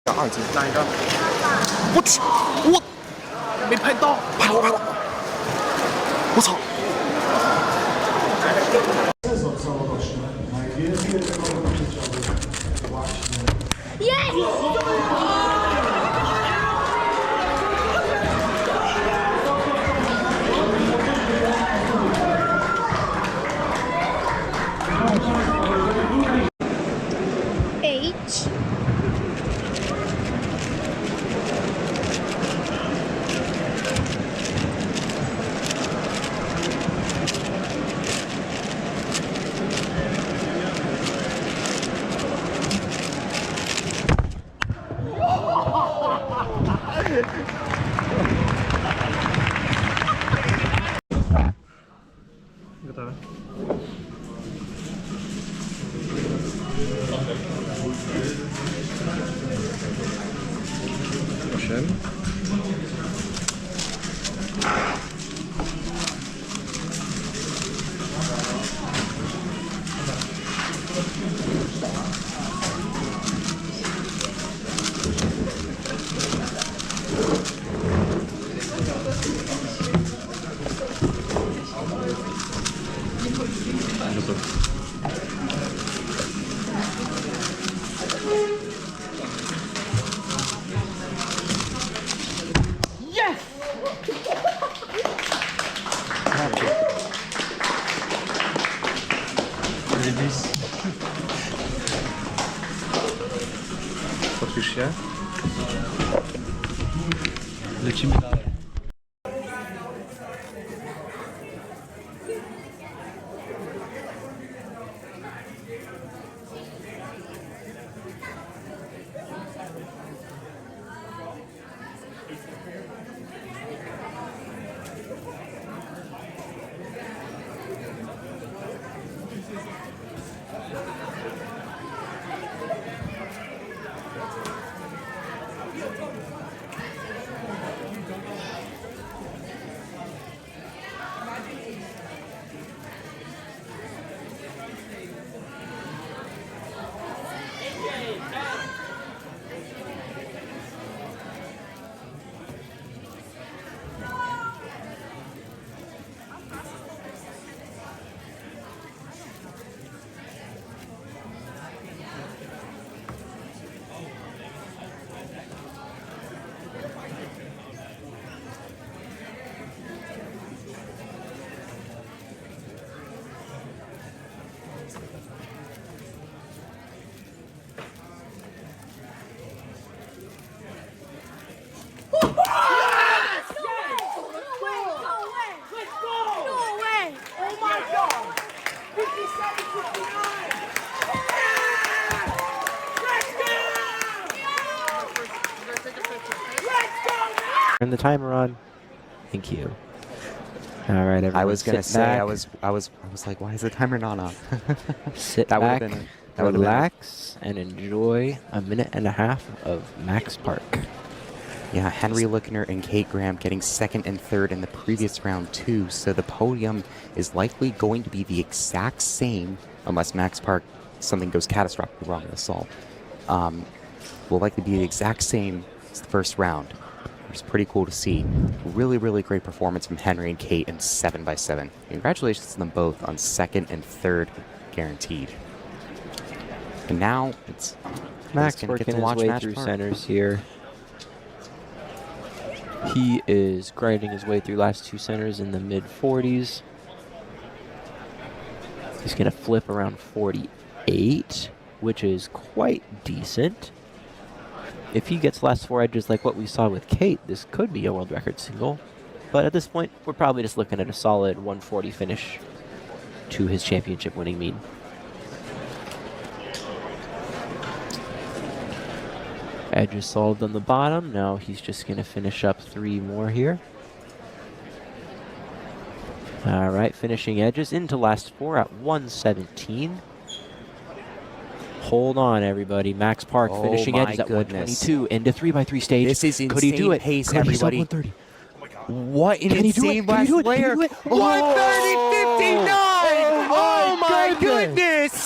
二斤。哪一个？我去，我没拍到，拍了，我操！H. Gotowe. 8. Podpisz się. Lecimy dalej. Turn the timer on. Thank you. All right, everyone. I was gonna say, back, I was like, why is the timer not on? sit that back, would have been relax, and enjoy a minute and a half of Max Park. Yeah, Henry Lickner and Kate Graham getting second and third in the previous round too. So the podium is likely going to be the exact same, unless Max Park something goes catastrophically wrong in the assault. Will likely be the exact same as the first round. It's pretty cool to see. Really, really great performance from Henry and Kate in 7x7. Congratulations to them both on second and third guaranteed. And now it's Max working his way through centers here. He is grinding his way through last two centers in the mid-40s. He's going to flip around 48, which is quite decent. If he gets last four edges like what we saw with Kate, this could be a world record single. But at this point, we're probably just looking at a solid 140 finish to his championship winning mean. Edges solved on the bottom. Now he's just going to finish up three more here. All right, finishing edges into last four at 117. Hold on, everybody. Max Park finishing edges at 122 into 3x3 stage. This is insane. Could he do it? Pace, Could everybody. he sub 130? What an insane last layer. 130.59! Oh my goodness!